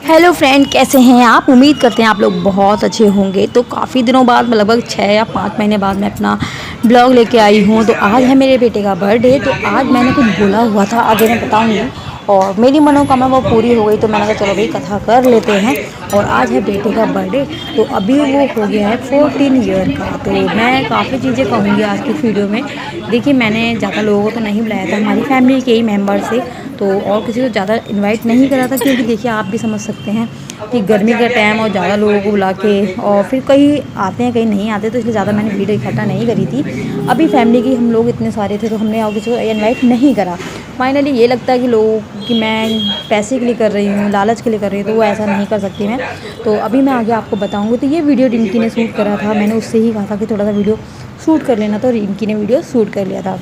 Hello friend, कैसे हैं आप। उम्मीद करते हैं आप लोग बहुत अच्छे होंगे। तो काफ़ी दिनों बाद लगभग 6 या 5 महीने बाद मैं अपना ब्लॉग लेके आई हूँ। तो आज है मेरे बेटे का बर्थडे। तो आज मैंने कुछ बोला हुआ था, आगे मैं बताऊँगी। और मेरी मनोकामना वो पूरी हो गई, तो मैंने कहा चलो भाई कथा कर लेते हैं। और आज है बेटे का बर्थडे। तो अभी वो हो गया है 14 ईयर का। तो मैं काफ़ी चीज़ें कहूँगी आज की वीडियो में। देखिए, मैंने ज़्यादा लोगों को तो नहीं बुलाया था, हमारी फैमिली के ही मेम्बर से। तो और किसी को ज़्यादा इनवाइट नहीं करा था, क्योंकि देखिए आप भी समझ सकते हैं कि गर्मी का टाइम और ज़्यादा लोगों को बुला के, और फिर कहीं आते हैं कहीं नहीं आते, तो इसलिए ज़्यादा मैंने भीड़ इकट्ठा नहीं करी थी। अभी फैमिली की हम लोग इतने सारे थे, तो हमने और किसी को इनवाइट नहीं करा। फाइनली ये लगता है कि लोग कि मैं पैसे के लिए कर रही हूँ, लालच के लिए कर रही हूँ, तो वो ऐसा नहीं कर सकती मैं। तो अभी मैं आगे आपको बताऊँगी। तो ये वीडियो रिंकी ने शूट करा था, मैंने उससे ही कहा था कि थोड़ा सा वीडियो शूट कर लेना, तो रिंकी ने वीडियो शूट कर लिया था।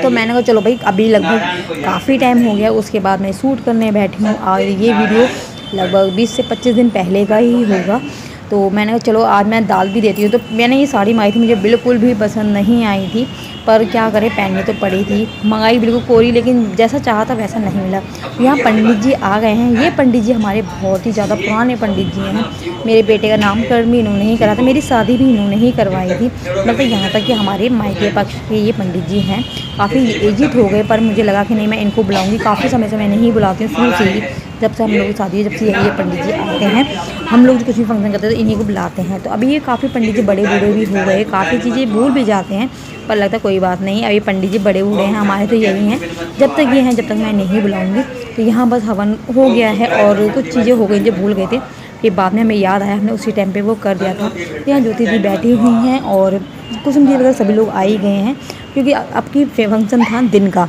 तो मैंने कहा चलो भाई, अभी लगभग काफ़ी टाइम हो गया, उसके बाद मैं शूट करने बैठी हूँ। और ये वीडियो लगभग 20 से 25 दिन पहले का ही होगा। तो मैंने कहा चलो आज मैं डाल भी देती हूँ। तो मैंने ये साड़ी मंगाई थी, मुझे बिल्कुल भी पसंद नहीं आई थी, पर क्या करें, पहननी तो पड़ी थी। मंगाई बिल्कुल कोरी, लेकिन जैसा चाहा था वैसा नहीं मिला। यहाँ पंडित जी आ गए हैं। ये पंडित जी हमारे बहुत ही ज़्यादा पुराने पंडित जी हैं। मेरे बेटे का नामकरण भी इन्होंने ही करा था, मेरी शादी भी इन्होंने ही करवाई थी। मतलब यहाँ तक कि हमारे मायके पक्ष के ये पंडित जी हैं, काफ़ी एजिड हो गए, पर मुझे लगा कि नहीं, मैं इनको बुलाऊँगी। काफ़ी समय से मैं नहीं बुलाती हूँ, शुरू से ही, जब से हम लोग की शादी है, जब से ये पंडित जी आते हैं, हम लोग जो कुछ भी फंक्शन करते हैं तो इन्हीं को बुलाते हैं। तो अभी ये काफ़ी पंडित जी बड़े बूढ़े भी हो गए, काफ़ी चीज़ें भूल भी जाते हैं, पर लगता कोई बात नहीं। अभी पंडित जी बड़े बूढ़े हैं, हमारे तो यही हैं, जब तक ये हैं जब तक मैं नहीं बुलाऊँगी। तो यहाँ बस हवन हो गया है और कुछ चीज़ें हो गई जो भूल गए थे, फिर बाद में हमें याद आया, हमने उसी टाइम पे वो कर दिया था। तो यहाँ ज्योति दी बैठी हुई हैं और कुसुम जी वगैरह सभी लोग आ ही गए हैं, क्योंकि अब की फंक्शन था दिन का।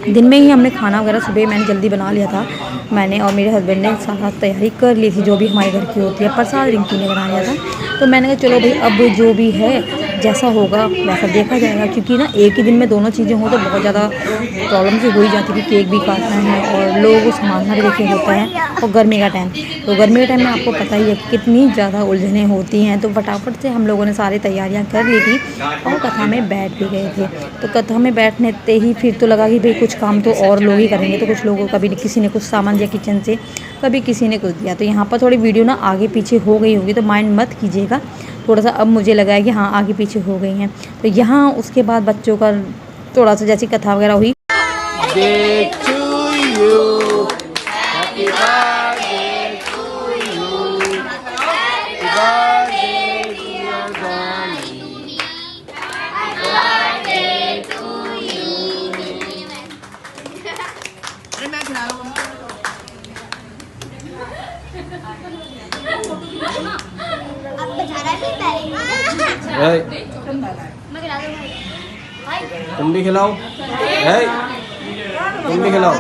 दिन में ही हमने खाना वगैरह सुबह मैंने जल्दी बना लिया था। मैंने और मेरे हस्बैंड ने सारा तैयारी कर ली थी, जो भी हमारे घर की होती है। प्रसाद रिंकी ने बना लिया था। तो मैंने कहा चलो भाई, अब जो भी है जैसा होगा वैसा देखा जाएगा, क्योंकि ना एक ही दिन में दोनों चीज़ें हो तो बहुत ज़्यादा प्रॉब्लम से हो ही जाती है कि केक भी काटना है और लोगों को संभालना भी देखिए होता है, और गर्मी का टाइम। तो गर्मी के टाइम में आपको पता ही है कि कितनी ज़्यादा उलझनें होती हैं। तो फटाफट से हम लोगों ने सारी तैयारियां कर ली थी और कथा में बैठ भी गए थे। तो कथा में बैठने ते ही फिर तो लगा कि भाई कुछ काम तो और लोग ही करेंगे। तो कुछ लोगों, कभी किसी ने कुछ सामान दिया किचन से, कभी किसी ने कुछ दिया। तो यहाँ पर थोड़ी वीडियो ना आगे पीछे हो गई होगी, तो माइंड मत कीजिएगा। थोड़ा सा अब मुझे लगा है कि हाँ आगे पीछे हो गई हैं। तो यहाँ उसके बाद बच्चों का थोड़ा सा जैसी कथा वगैरह हुई। तुम भी खिलाओ, तुम भी खिलाओ।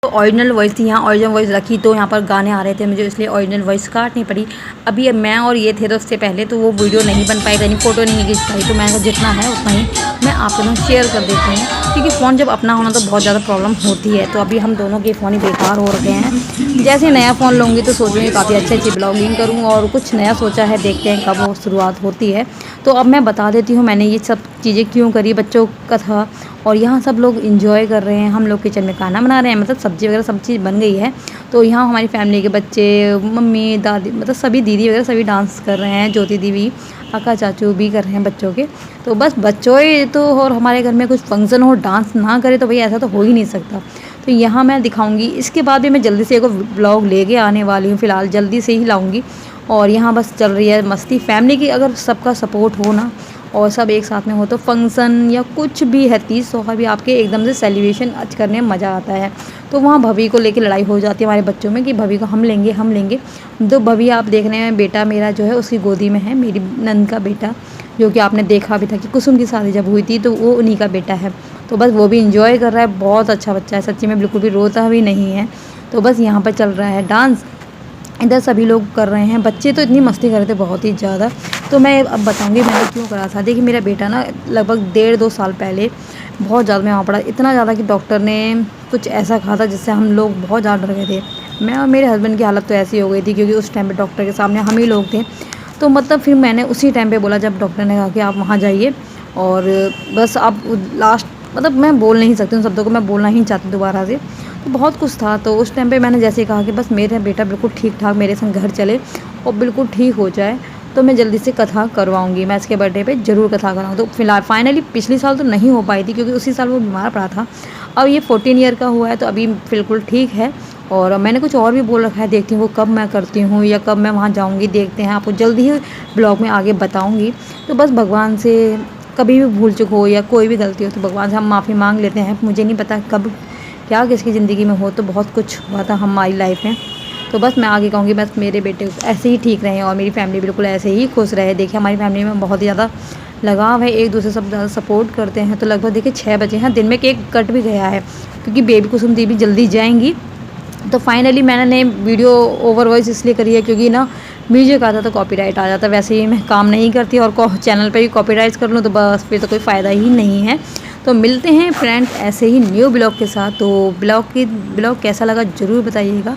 ओरिजिनल वॉइस थी, यहाँ ओरिजिनल वॉइस रखी, तो यहाँ पर गाने आ रहे थे मुझे, इसलिए ओरिजिनल वॉइस काटनी पड़ी। अभी मैं और ये थे, तो उससे पहले तो वो वीडियो नहीं बन पाई, यानी फ़ोटो नहीं खींच पाई। तो मैंने जितना है उतना ही मैं आप लोगों को शेयर कर देती हूँ, क्योंकि फ़ोन जब अपना होना तो बहुत ज़्यादा प्रॉब्लम होती है। तो अभी हम दोनों के फ़ोन ही बेकार हो रखे हैं। जैसे नया फ़ोन लूँगी तो सोचूँगी काफ़ी अच्छी ब्लॉगिंग करूँ, और कुछ नया सोचा है, देखते हैं कब वो शुरुआत होती है। तो अब मैं बता देती हूँ मैंने ये सब चीज़ें क्यों करी, बच्चों का था। और यहाँ सब लोग एंजॉय कर रहे हैं, हम लोग किचन में खाना बना रहे हैं, मतलब सब्ज़ी वगैरह सब चीज़ बन गई है। तो यहाँ हमारी फैमिली के बच्चे, मम्मी, दादी, मतलब सभी दीदी वगैरह सभी डांस कर रहे हैं। ज्योति दीदी, अक्का चाचू भी कर रहे हैं बच्चों के। तो बस बच्चों ही तो, और हमारे घर में कुछ फंक्शन हो, डांस ना करे तो भाई ऐसा तो हो ही नहीं सकता। तो यहाँ मैं दिखाऊंगी, इसके बाद भी मैं जल्दी से एक ब्लॉग लेके आने वाली हूँ, फ़िलहाल जल्दी से ही लाऊंगी। और यहाँ बस चल रही है मस्ती। फैमिली की अगर सबका सपोर्ट हो ना, और सब एक साथ में हो, तो फंक्शन या कुछ भी है, 30 सोफा भी आपके एकदम से सेलिब्रेशन करने में मज़ा आता है। तो वहाँ भभी को लेके लड़ाई हो जाती है हमारे बच्चों में कि भभी को हम लेंगे हम लेंगे। तो भभी आप देख रहे हैं, बेटा मेरा जो है उसकी गोदी में है, मेरी नंद का बेटा, जो कि आपने देखा भी था कि कुसुम की शादी जब हुई थी, तो वो उन्हीं का बेटा है। तो बस वो भी इंजॉय कर रहा है, बहुत अच्छा बच्चा है सच्ची में, बिल्कुल भी रोता भी नहीं है। तो बस यहाँ पर चल रहा है डांस, इधर सभी लोग कर रहे हैं। बच्चे तो इतनी मस्ती कर रहे थे बहुत ही ज़्यादा। तो मैं अब बताऊंगी मैंने क्यों करा था। देखिए, मेरा बेटा ना लगभग 1.5-2 साल पहले बहुत ज़्यादा बीमार पड़ा, इतना ज़्यादा कि डॉक्टर ने कुछ ऐसा कहा था जिससे हम लोग बहुत ज़्यादा डर गए थे। मैं और मेरे हस्बैंड की हालत तो ऐसी हो गई थी, क्योंकि उस टाइम पे डॉक्टर के सामने हम ही लोग थे। तो मतलब फिर मैंने उसी टाइम पे बोला, जब डॉक्टर ने कहा कि आप वहाँ जाइए और बस अब लास्ट मतलब मैं बोल नहीं सकती उन शब्दों को, मैं बोलना ही नहीं चाहती दोबारा से। तो बहुत कुछ था, तो उस टाइम पे मैंने जैसे कहा कि बस मेरा बेटा बिल्कुल ठीक-ठाक मेरे संग घर चले और बिल्कुल ठीक हो जाए, तो मैं जल्दी से कथा करवाऊँगी। मैं इसके बर्थडे पे ज़रूर कथा कराऊँ। तो फिलहाल फाइनली पिछले साल तो नहीं हो पाई थी क्योंकि उसी साल वो बीमार पड़ा था। अब ये 14 ईयर का हुआ है तो अभी बिल्कुल ठीक है। और मैंने कुछ और भी बोल रखा है, देखती हूँ वो कब मैं करती हूँ या कब मैं वहाँ जाऊँगी, देखते हैं। आपको जल्दी ही ब्लॉग में आगे बताऊँगी। तो बस भगवान से कभी भी भूल चूक हो या कोई भी गलती हो तो भगवान से हम माफ़ी माँग लेते हैं। मुझे नहीं पता कब क्या किसकी ज़िंदगी में हो, तो बहुत कुछ हुआ था हमारी लाइफ में। तो बस मैं आगे कहूँगी बस मेरे बेटे ऐसे ही ठीक रहें और मेरी फैमिली बिल्कुल ऐसे ही खुश रहे। देखिए हमारी फैमिली में बहुत ही ज़्यादा लगाव है, एक-दूसरे से सब ज़्यादा सपोर्ट करते हैं। तो लगभग देखिए 6 बजे हैं, दिन में केक कट भी गया है क्योंकि बेबी कुसुम दी भी जल्दी जाएँगी। तो फाइनली मैंने वीडियो ओवर वॉइस इसलिए करी है क्योंकि ना म्यूजिक आता तो कॉपीराइट आ जाता। वैसे ही मैं काम नहीं करती और चैनल पे भी कॉपीराइट कर लूँ तो बस फिर तो कोई फ़ायदा ही नहीं है। तो मिलते हैं फ्रेंड ऐसे ही न्यू ब्लॉग के साथ। तो ब्लॉग कैसा लगा ज़रूर बताइएगा।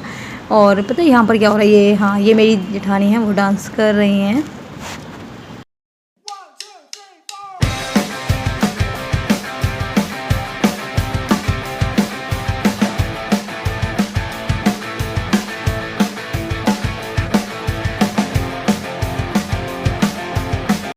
और पता है यहाँ पर क्या हो रहा है, ये हाँ ये मेरी जेठानी है, वो डांस कर रही हैं।